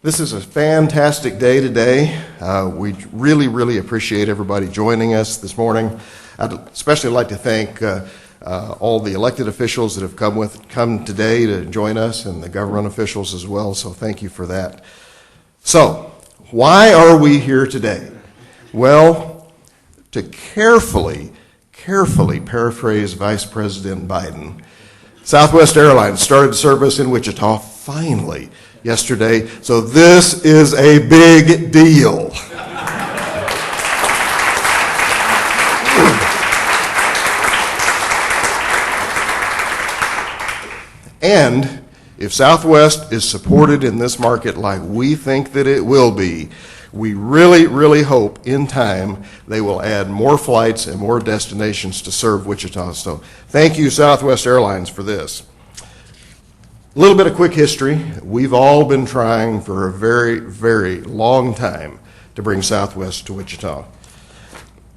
This is a fantastic day today. We really appreciate everybody joining us this morning. I'd especially like to thank all the elected officials that have come today to join us, and the government officials as well, so thank you for that. So, why are we here today? Well, to carefully paraphrase Vice President Biden, Southwest Airlines started service in Wichita finally yesterday, so this is a big deal. And if Southwest is supported in this market like we think that it will be, we really hope in time they will add more flights and more destinations to serve Wichita. So thank you, Southwest Airlines, for this. A little bit of quick history. We've all been trying for a very long time to bring Southwest to Wichita.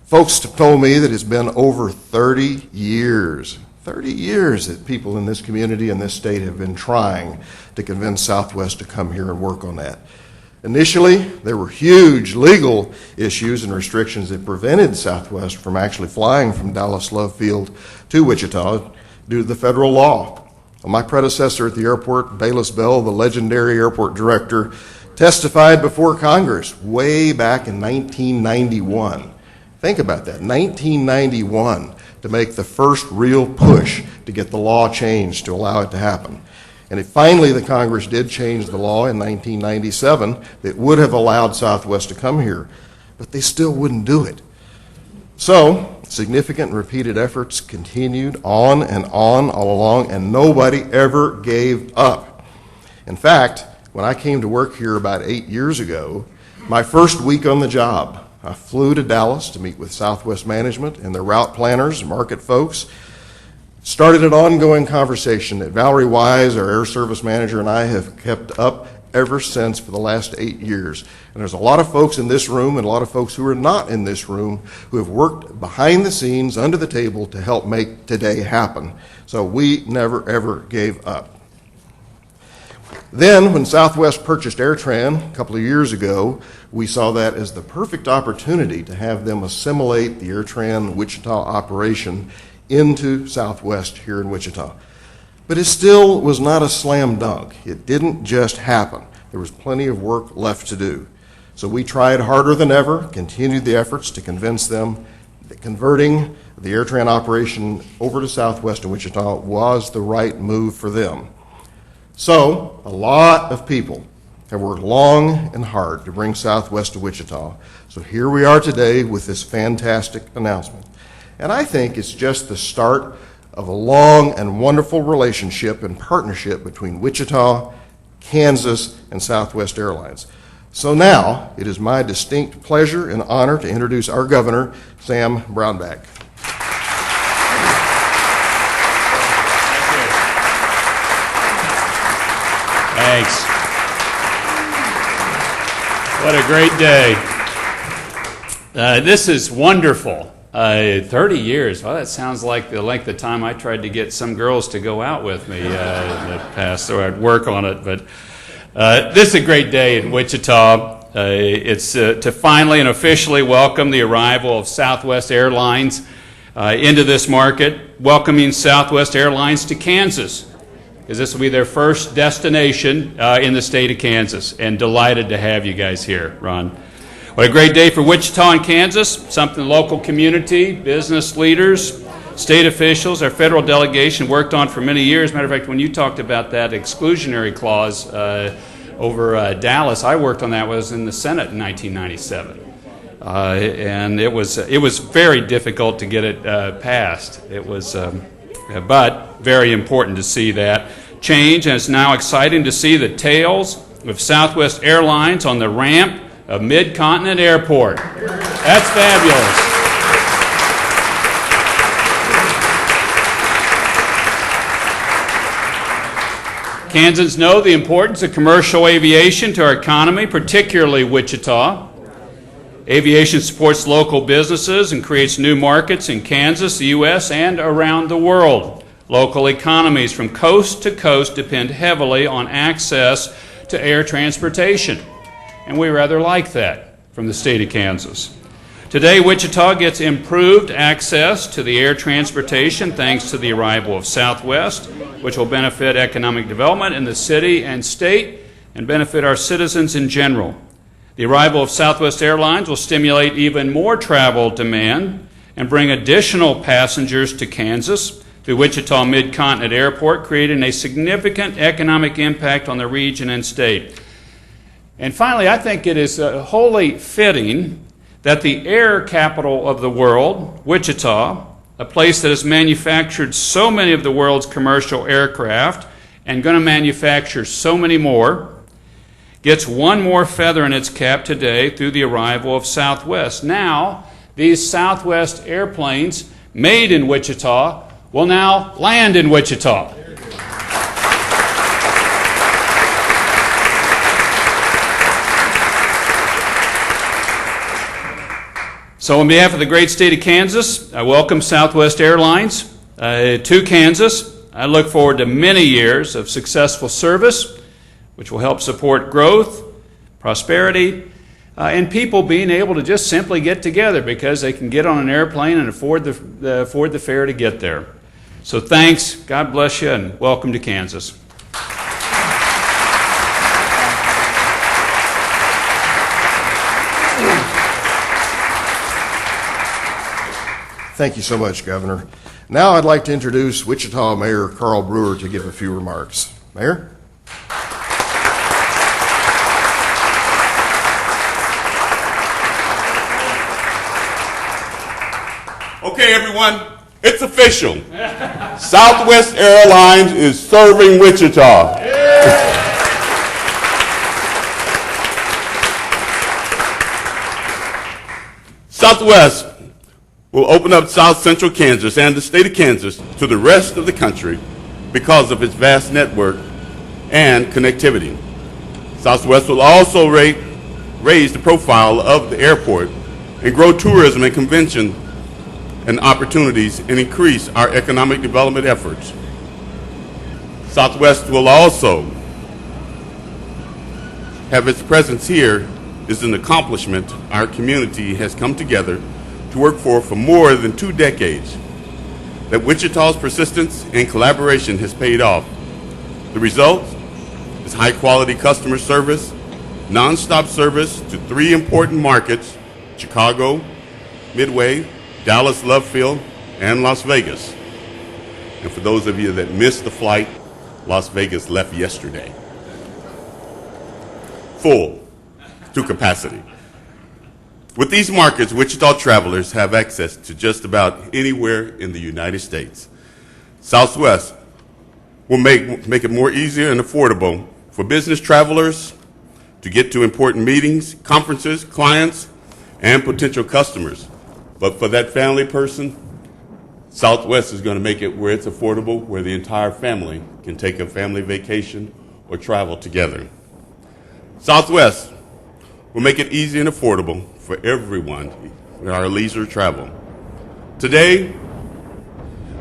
Folks have told me that it's been over 30 years that people in this community and this state have been trying to convince Southwest to come here and work on that. Initially, there were huge legal issues and restrictions that prevented Southwest from actually flying from Dallas Love Field to Wichita due to the federal law. My predecessor at the airport, Bayless Bell, the legendary airport director, testified before Congress way back in 1991. Think about that, 1991, to make the first real push to get the law changed to allow it to happen. And finally, the Congress did change the law in 1997 that would have allowed Southwest to come here, but they still wouldn't do it. So, significant repeated efforts continued on and on all along, and nobody ever gave up. In fact, when I came to work here about 8 years ago, my first week on the job, I flew to Dallas to meet with Southwest management and their route planners and market folks. Started an ongoing conversation that Valerie Wise, our air service manager, and I have kept up ever since for the last 8 years. And there's a lot of folks in this room and a lot of folks who are not in this room who have worked behind the scenes, under the table, to help make today happen. So we never ever gave up. Then, when Southwest purchased AirTran a couple of years ago, we saw that as the perfect opportunity to have them assimilate the AirTran Wichita operation into Southwest here in Wichita. But it still was not a slam dunk. It didn't just happen. There was plenty of work left to do. So we tried harder than ever, continued the efforts to convince them that converting the AirTran operation over to Southwest in Wichita was the right move for them. So a lot of people have worked long and hard to bring Southwest to Wichita. So here we are today with this fantastic announcement. And I think it's just the start of a long and wonderful relationship and partnership between Wichita, Kansas, and Southwest Airlines. So now, it is my distinct pleasure and honor to introduce our governor, Sam Brownback. Thanks. What a great day. This is wonderful. 30 years, well, that sounds like the length of time I tried to get some girls to go out with me in the past, so I'd work on it. But this is a great day in Wichita. It's to finally and officially welcome the arrival of Southwest Airlines into this market, welcoming Southwest Airlines to Kansas, because this will be their first destination in the state of Kansas, and delighted to have you guys here, Ron. What a great day for Wichita and Kansas, something the local community, business leaders, state officials, our federal delegation worked on for many years. Matter of fact, when you talked about that exclusionary clause over Dallas, I worked on that. Was in the Senate in 1997. And it was very difficult to get it passed. It was, but very important to see that change, and it's now exciting to see the tails of Southwest Airlines on the ramp of Mid-Continent Airport. That's fabulous. Kansans know the importance of commercial aviation to our economy, particularly Wichita. Aviation supports local businesses and creates new markets in Kansas, the U.S., and around the world. Local economies from coast to coast depend heavily on access to air transportation. And we rather like that from the state of Kansas. Today, Wichita gets improved access to the air transportation thanks to the arrival of Southwest, which will benefit economic development in the city and state and benefit our citizens in general. The arrival of Southwest Airlines will stimulate even more travel demand and bring additional passengers to Kansas through Wichita Mid-Continent Airport, creating a significant economic impact on the region and state. And finally, I think it is wholly fitting that the air capital of the world, Wichita, a place that has manufactured so many of the world's commercial aircraft and going to manufacture so many more, gets one more feather in its cap today through the arrival of Southwest. Now, these Southwest airplanes made in Wichita will now land in Wichita. So on behalf of the great state of Kansas, I welcome Southwest Airlines to Kansas. I look forward to many years of successful service, which will help support growth, prosperity, and people being able to just simply get together because they can get on an airplane and afford the fare to get there. So thanks, God bless you, and welcome to Kansas. Thank you so much, Governor. Now I'd like to introduce Wichita Mayor Carl Brewer to give a few remarks. Mayor? Okay, everyone, it's official. Southwest Airlines is serving Wichita. Southwest will open up South Central Kansas and the state of Kansas to the rest of the country because of its vast network and connectivity. Southwest will also raise the profile of the airport and grow tourism and convention and opportunities and increase our economic development efforts. Southwest will also have its presence here is an accomplishment our community has come together to work for more than 2 decades. That Wichita's persistence and collaboration has paid off. The result is high quality customer service, nonstop service to 3 important markets, Chicago, Midway, Dallas Love Field, and Las Vegas. And for those of you that missed the flight, Las Vegas left yesterday. Full to capacity. With these markets, Wichita travelers have access to just about anywhere in the United States. Southwest will make it more easier and affordable for business travelers to get to important meetings, conferences, clients, and potential customers. But for that family person, Southwest is going to make it where it's affordable, where the entire family can take a family vacation or travel together. Southwest will make it easy and affordable for everyone in our leisure travel. Today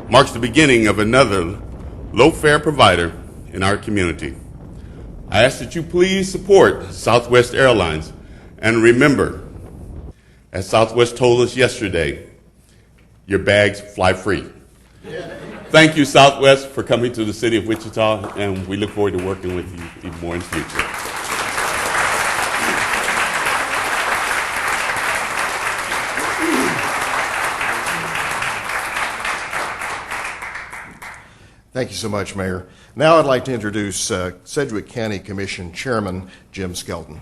marks the beginning of another low-fare provider in our community. I ask that you please support Southwest Airlines and remember, as Southwest told us yesterday, your bags fly free. Thank you, Southwest, for coming to the city of Wichita, and we look forward to working with you even more in the future. Thank you so much, Mayor. Now I'd like to introduce Sedgwick County Commission Chairman Jim Skelton.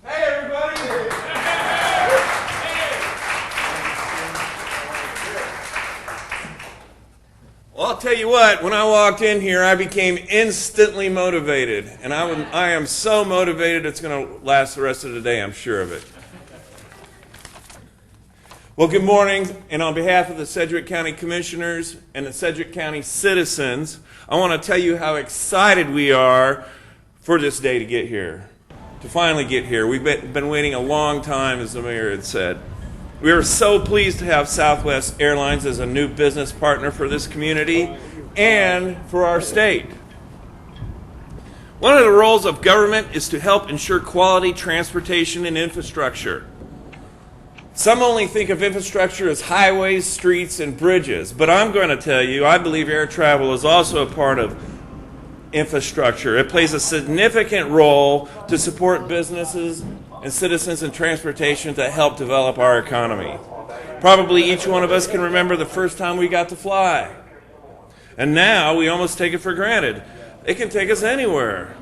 Hey, everybody! Well, I'll tell you what, when I walked in here, I became instantly motivated. And I am so motivated it's going to last the rest of the day, I'm sure of it. Well, good morning, and on behalf of the Sedgwick County Commissioners and the Sedgwick County citizens, I want to tell you how excited we are for this day to get here, to finally get here. We've been waiting a long time, as the mayor had said. We are so pleased to have Southwest Airlines as a new business partner for this community and for our state. One of the roles of government is to help ensure quality transportation and infrastructure. Some only think of infrastructure as highways, streets, and bridges, but I'm going to tell you, I believe air travel is also a part of infrastructure. It plays a significant role to support businesses and citizens in transportation to help develop our economy. Probably each one of us can remember the first time we got to fly. And now we almost take it for granted. It can take us anywhere.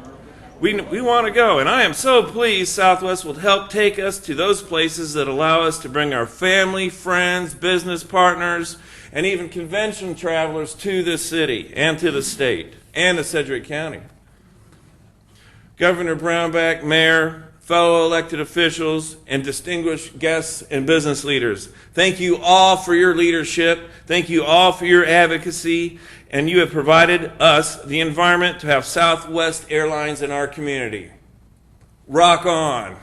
We want to go, and I am so pleased Southwest will help take us to those places that allow us to bring our family, friends, business partners, and even convention travelers to this city and to the state and to Sedgwick County. Governor Brownback, Mayor, fellow elected officials, and distinguished guests and business leaders, thank you all for your leadership. Thank you all for your advocacy, and you have provided us the environment to have Southwest Airlines in our community. Rock on.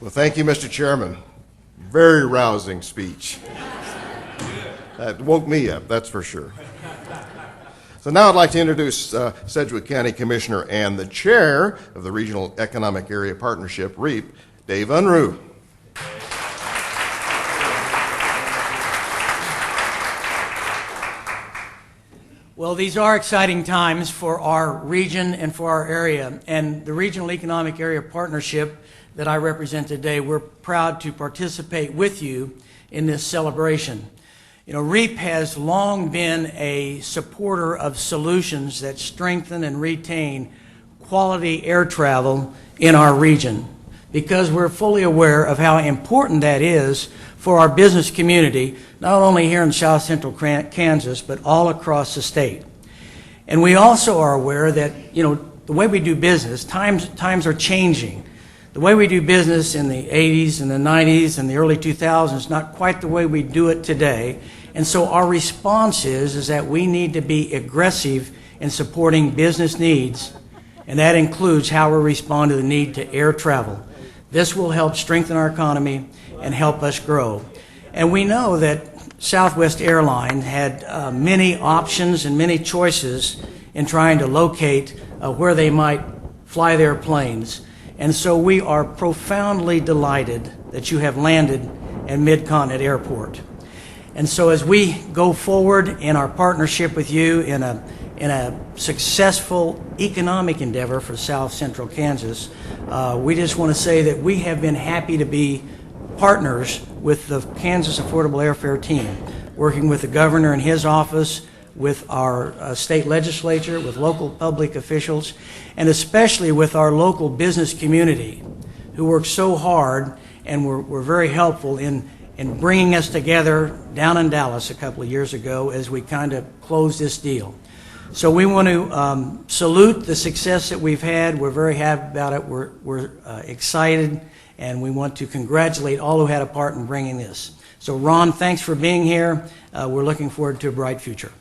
Well, thank you, Mr. Chairman. Very rousing speech. That woke me up, that's for sure. So now I'd like to introduce Sedgwick County Commissioner and the Chair of the Regional Economic Area Partnership, REAP, Dave Unruh. Well, these are exciting times for our region and for our area. And the Regional Economic Area Partnership that I represent today, we're proud to participate with you in this celebration. You know, REAP has long been a supporter of solutions that strengthen and retain quality air travel in our region, because we're fully aware of how important that is for our business community, not only here in South Central Kansas, but all across the state. And we also are aware that, you know, the way we do business, times are changing. The way we do business in the 80s and the 90s and the early 2000s is not quite the way we do it today. And so our response is that we need to be aggressive in supporting business needs, and that includes how we respond to the need to air travel. This will help strengthen our economy and help us grow. And we know that Southwest Airlines had many options and many choices in trying to locate where they might fly their planes. And so we are profoundly delighted that you have landed at Mid-Continent Airport. And so as we go forward in our partnership with you in a successful economic endeavor for South Central Kansas, we just want to say that we have been happy to be partners with the Kansas Affordable Airfare team, working with the governor and his office, with our state legislature, with local public officials, and especially with our local business community, who worked so hard and were very helpful in bringing us together down in Dallas a couple of years ago as we kind of closed this deal. So we want to salute the success that we've had. We're very happy about it. We're excited, and we want to congratulate all who had a part in bringing this. So Ron, thanks for being here. We're looking forward to a bright future.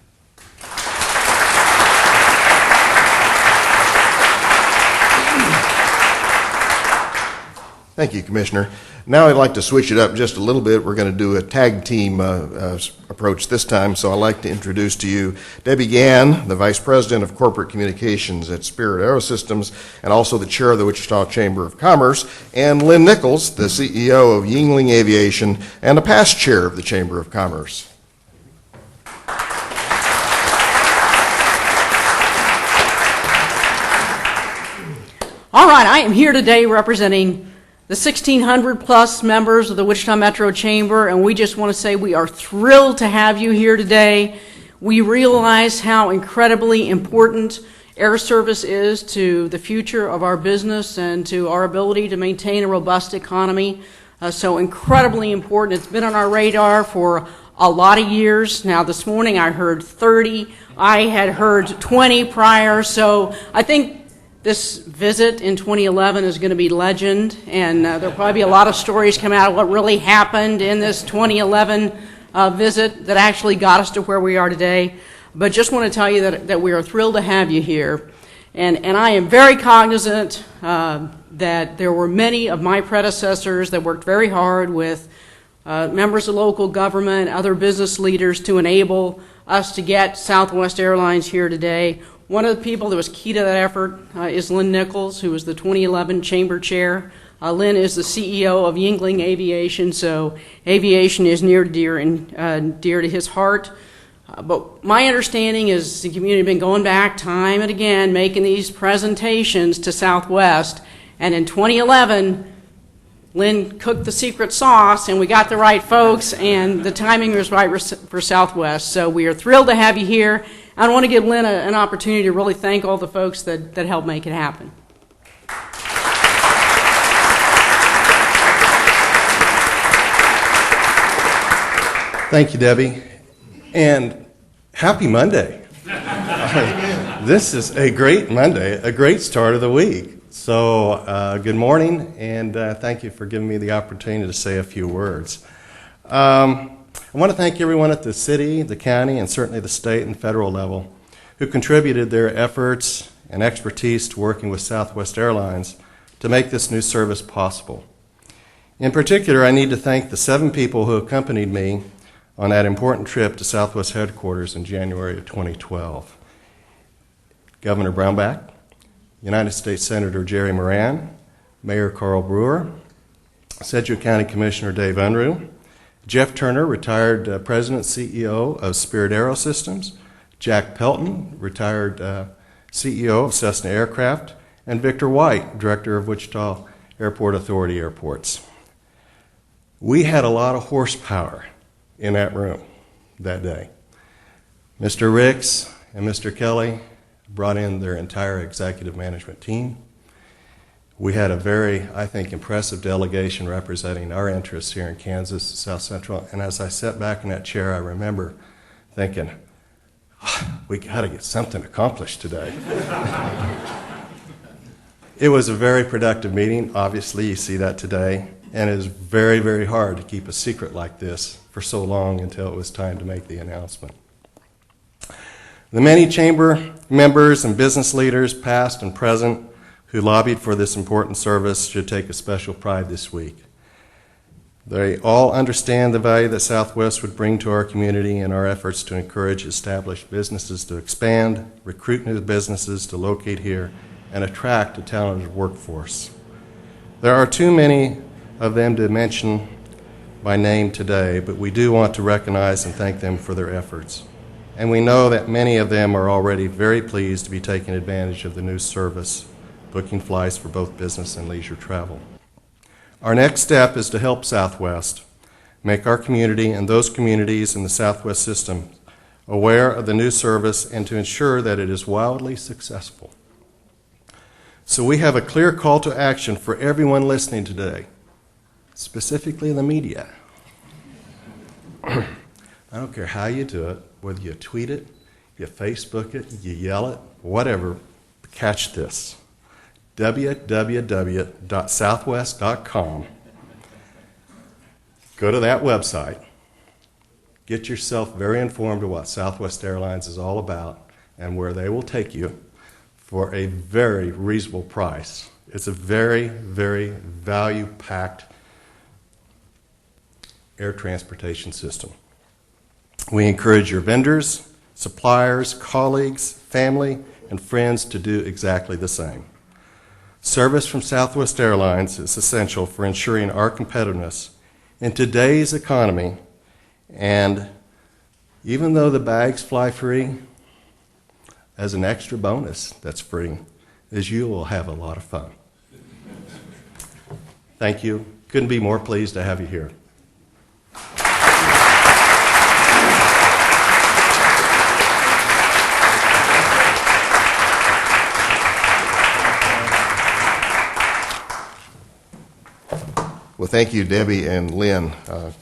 Thank you, Commissioner. Now I'd like to switch it up just a little bit. We're going to do a tag team approach this time, so I'd like to introduce to you Debbie Gann, the Vice President of Corporate Communications at Spirit Aerosystems, and also the Chair of the Wichita Chamber of Commerce, and Lynn Nichols, the CEO of Yingling Aviation and a past Chair of the Chamber of Commerce. All right, I am here today representing the 1,600 plus members of the Wichita Metro Chamber, and we just want to say we are thrilled to have you here today. We realize how incredibly important air service is to the future of our business and to our ability to maintain a robust economy. So incredibly important. It's been on our radar for a lot of years. Now this morning I heard 30. I had heard 20 prior, so I think this visit in 2011 is going to be legend, and there'll probably be a lot of stories come out of what really happened in this 2011 visit that actually got us to where we are today. But just want to tell you that we are thrilled to have you here. And I am very cognizant that there were many of my predecessors that worked very hard with members of local government, other business leaders to enable us to get Southwest Airlines here today. One of the people that was key to that effort is Lynn Nichols, who was the 2011 Chamber Chair. Lynn is the CEO of Yingling Aviation, so aviation is near, dear, and dear to his heart. But my understanding is the community has been going back time and again, making these presentations to Southwest, and in 2011, Lynn cooked the secret sauce, and we got the right folks, and the timing was right for Southwest. So we are thrilled to have you here. I want to give Lynn an opportunity to really thank all the folks that helped make it happen. Thank you, Debbie, and happy Monday. This is a great Monday, a great start of the week. So good morning, and thank you for giving me the opportunity to say a few words. I want to thank everyone at the city, the county, and certainly the state and federal level who contributed their efforts and expertise to working with Southwest Airlines to make this new service possible. In particular, I need to thank the 7 people who accompanied me on that important trip to Southwest headquarters in January of 2012. Governor Brownback, United States Senator Jerry Moran, Mayor Carl Brewer, Sedgwick County Commissioner Dave Unruh, Jeff Turner, retired President CEO of Spirit Aerosystems, Jack Pelton, retired CEO of Cessna Aircraft, and Victor White, Director of Wichita Airport Authority Airports. We had a lot of horsepower in that room that day. Mr. Ricks and Mr. Kelly brought in their entire executive management team. We had a very, I think, impressive delegation representing our interests here in Kansas, South Central, and as I sat back in that chair, I remember thinking, we got to get something accomplished today. It was a very productive meeting. Obviously, you see that today, and it is very, very hard to keep a secret like this for so long until it was time to make the announcement. The many chamber members and business leaders, past and present, who lobbied for this important service should take a special pride this week. They all understand the value that Southwest would bring to our community and our efforts to encourage established businesses to expand, recruit new businesses to locate here, and attract a talented workforce. There are too many of them to mention by name today, but we do want to recognize and thank them for their efforts. And we know that many of them are already very pleased to be taking advantage of the new service, booking flights for both business and leisure travel. Our next step is to help Southwest make our community and those communities in the Southwest system aware of the new service and to ensure that it is wildly successful. So we have a clear call to action for everyone listening today, specifically the media. I don't care how you do it, whether you tweet it, you Facebook it, you yell it, whatever, catch this. www.southwest.com. Go to that website. Get yourself very informed of what Southwest Airlines is all about and where they will take you for a very reasonable price. It's a very, very value-packed air transportation system. We encourage your vendors, suppliers, colleagues, family, and friends to do exactly the same. Service from Southwest Airlines is essential for ensuring our competitiveness in today's economy, and even though the bags fly free, as an extra bonus that's free, is you will have a lot of fun. Thank you. Couldn't be more pleased to have you here. Well, thank you, Debbie and Lynn.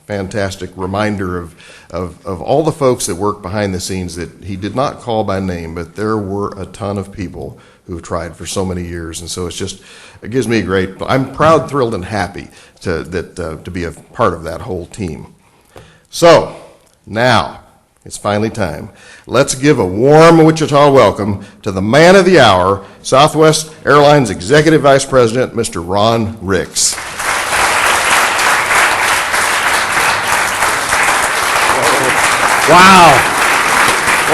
Fantastic reminder of all the folks that work behind the scenes that he did not call by name, but there were a ton of people who have tried for so many years. And so it gives me I'm proud, thrilled, and happy to be a part of that whole team. So, now, It's finally time. Let's give a warm Wichita welcome to the man of the hour, Southwest Airlines Executive Vice President, Mr. Ron Ricks. Wow.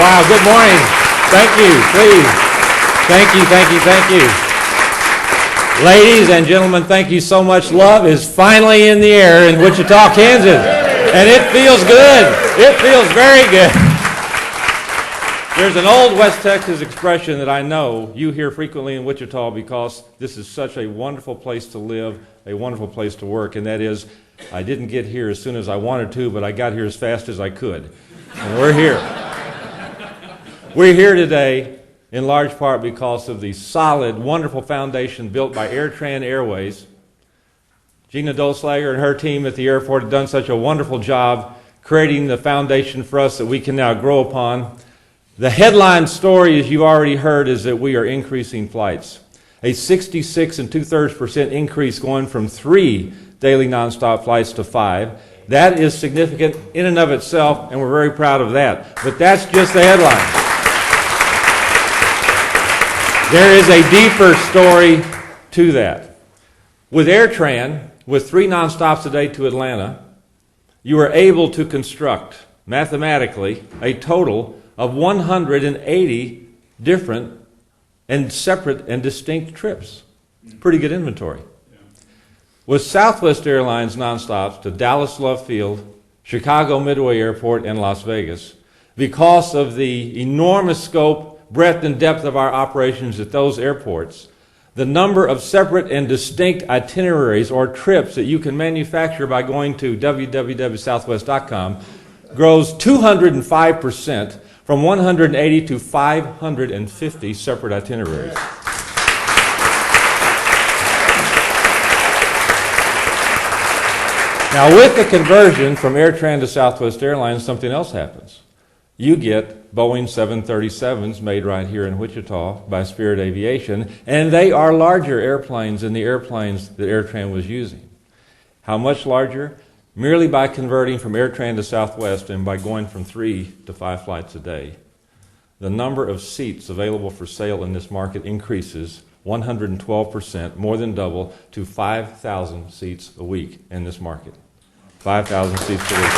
Wow, good morning. Thank you, please. Thank you, thank you, thank you. Ladies and gentlemen, thank you so much. Love is finally in the air in Wichita, Kansas. And it feels good. It feels very good. There's an old West Texas expression that I know you hear frequently in Wichita because this is such a wonderful place to live, a wonderful place to work, and that is, I didn't get here as soon as I wanted to, but I got here as fast as I could. And we're here. We're here today in large part because of the solid, wonderful foundation built by AirTran Airways. Gina Dolslager and her team at the airport have done such a wonderful job creating the foundation for us that we can now grow upon. The headline story, as you've already heard, is that we are increasing flights. A 66 2/3% increase going from 3 daily nonstop flights to 5. That is significant in and of itself, and we're very proud of that. But that's just the headline. There is a deeper story to that. With AirTran, with 3 nonstops a day to Atlanta, you are able to construct, mathematically, a total of 180 different and separate and distinct trips. Pretty good inventory. With Southwest Airlines nonstops to Dallas Love Field, Chicago Midway Airport, and Las Vegas, because of the enormous scope, breadth, and depth of our operations at those airports, the number of separate and distinct itineraries or trips that you can manufacture by going to www.southwest.com grows 205% from 180 to 550 separate itineraries. Now, with the conversion from AirTran to Southwest Airlines, something else happens. You get Boeing 737s made right here in Wichita by Spirit Aviation, and they are larger airplanes than the airplanes that AirTran was using. How much larger? Merely by converting from AirTran to Southwest and by going from 3 to 5 flights a day. The number of seats available for sale in this market increases 112%, more than double, to 5,000 seats a week in this market. 5,000 seats a week.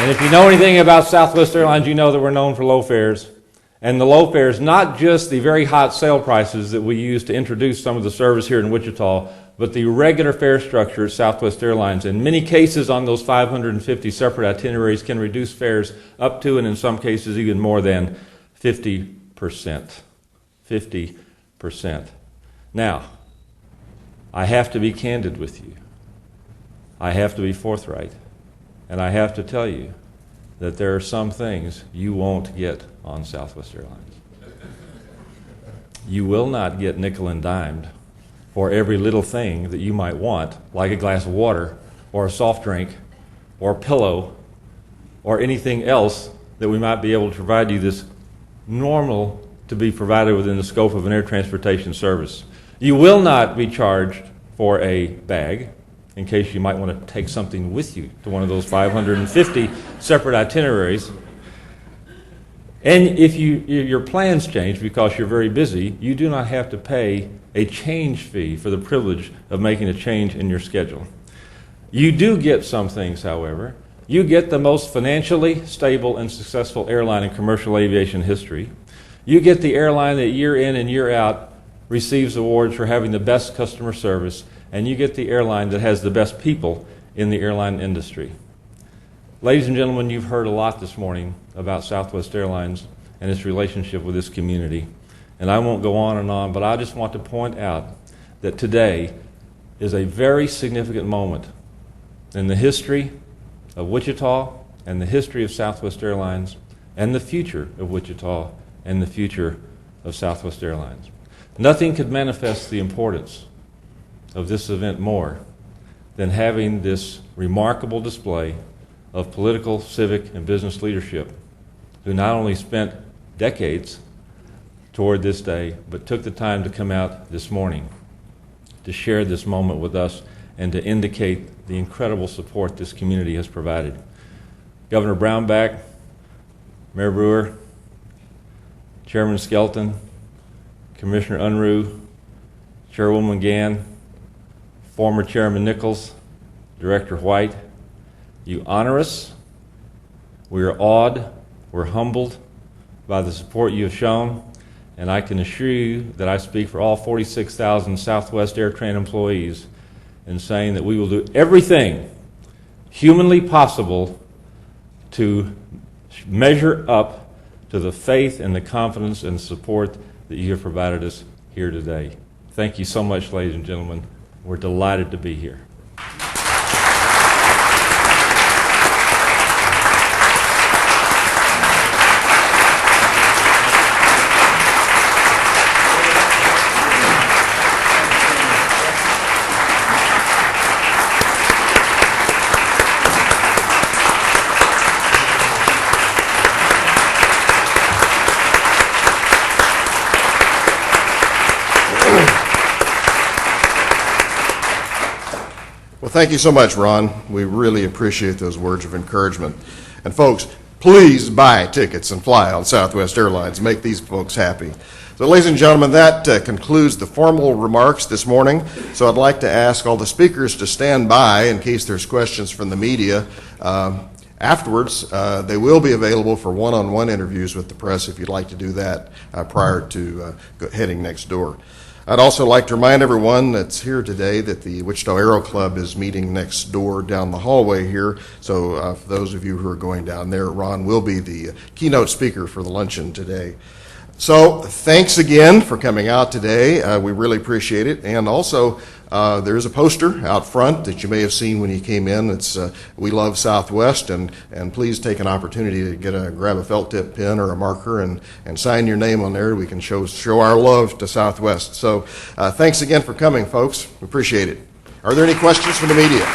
And if you know anything about Southwest Airlines, you know that we're known for low fares. And the low fares, not just the very hot sale prices that we use to introduce some of the service here in Wichita, but the regular fare structure at Southwest Airlines. In many cases on those 550 separate itineraries can reduce fares up to, and in some cases even more than, 50%. 50%. Now, I have to be candid with you. I have to be forthright. And I have to tell you that there are some things you won't get on Southwest Airlines. You will not get nickel and dimed for every little thing that you might want, like a glass of water, or a soft drink, or a pillow, or anything else that we might be able to provide you that's normal to be provided within the scope of an air transportation service. You will not be charged for a bag, in case you might want to take something with you to one of those 550 separate itineraries. And if your plans change because you're very busy, you do not have to pay a change fee for the privilege of making a change in your schedule. You do get some things, however. You get the most financially stable and successful airline in commercial aviation history. You get the airline that year in and year out receives awards for having the best customer service, and you get the airline that has the best people in the airline industry. Ladies and gentlemen, you've heard a lot this morning about Southwest Airlines and its relationship with this community. And I won't go on, but I just want to point out that today is a very significant moment in the history of Wichita and the history of Southwest Airlines and the future of Wichita and the future of Southwest Airlines. Nothing could manifest the importance of this event more than having this remarkable display of political, civic, and business leadership who not only spent decades toward this day, but took the time to come out this morning to share this moment with us and to indicate the incredible support this community has provided. Governor Brownback, Mayor Brewer, Chairman Skelton, Commissioner Unruh, Chairwoman Gann, former Chairman Nichols, Director White, you honor us. We are awed, we're humbled by the support you have shown, and I can assure you that I speak for all 46,000 Southwest AirTran employees in saying that we will do everything humanly possible to measure up to the faith and the confidence and support that you have provided us here today. Thank you so much, ladies and gentlemen. We're delighted to be here. Well, thank you so much, Ron. We really appreciate those words of encouragement. And folks, please buy tickets and fly on Southwest Airlines. Make these folks happy. So, ladies and gentlemen, that concludes the formal remarks this morning. So I'd like to ask all the speakers to stand by in case there's questions from the media. Afterwards, they will be available for one-on-one interviews with the press if you'd like to do that prior to heading next door. I'd also like to remind everyone that's here today that the Wichita Aero Club is meeting next door down the hallway here. So for those of you who are going down there, Ron will be the keynote speaker for the luncheon today. So thanks again for coming out today. We really appreciate it. And also, there is a poster out front that you may have seen when you came in. It's We Love Southwest, and please take an opportunity to grab a felt tip pen or a marker and sign your name on there. We can show our love to Southwest. So thanks again for coming, folks. We appreciate it. Are there any questions from the media?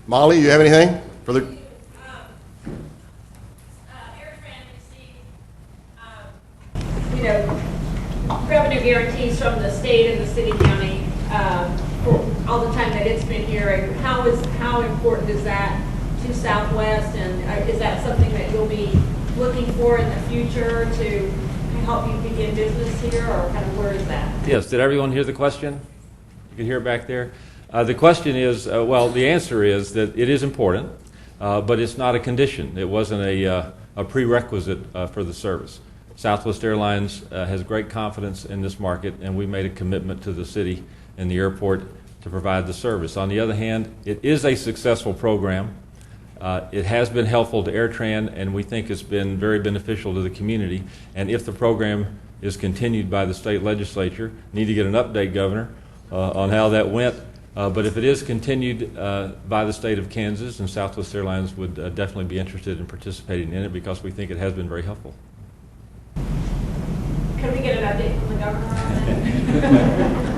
Molly, you have anything further? Revenue guarantees from the state and the city county for all the time that it's been here. How important is that to Southwest, and is that something that you'll be looking for in the future to help you begin business here, or kind of where is that? Yes, did everyone hear the question? You can hear it back there. The question is, the answer is that it is important, but it's not a condition. It wasn't a prerequisite for the service. Southwest Airlines has great confidence in this market, and we made a commitment to the city and the airport to provide the service. On the other hand, it is a successful program. It has been helpful to AirTran, and we think it's been very beneficial to the community. And if the program is continued by the state legislature, need to get an update, Governor, on how that went. But if it is continued by the state of Kansas, and Southwest Airlines would definitely be interested in participating in it because we think it has been very helpful. Can we get an update from the governor on that?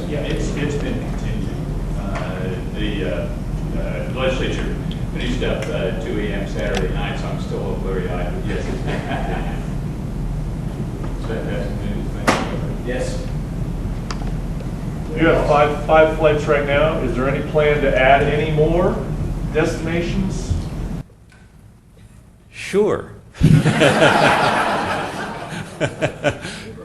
Yeah, it's been continued. The legislature finished up 2 a.m. Saturday night, so I'm still a little blurry-eyed. But yes, it's been continued. So that's news. Yes. You have five flights right now. Is there any plan to add any more destinations? Sure.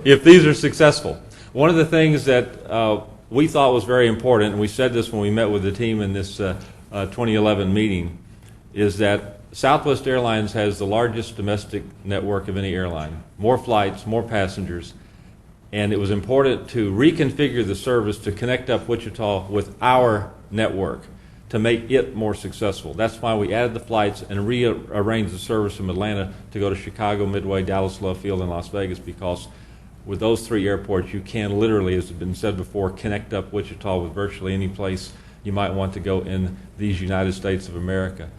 If these are successful. One of the things that we thought was very important, and we said this when we met with the team in this 2011 meeting, is that Southwest Airlines has the largest domestic network of any airline. More flights, more passengers, and it was important to reconfigure the service to connect up Wichita with our network to make it more successful. That's why we added the flights and rearranged the service from Atlanta to go to Chicago, Midway, Dallas, Love Field, and Las Vegas, because with those 3 airports, you can literally, as has been said before, connect up Wichita with virtually any place you might want to go in these United States of America.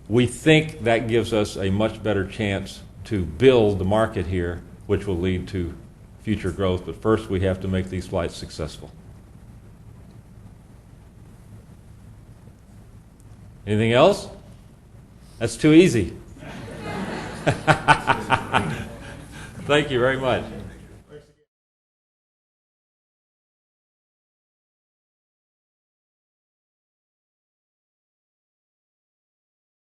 We think that gives us a much better chance to build the market here, which will lead to future growth. But first, we have to make these flights successful. Anything else? That's too easy. Thank you very much.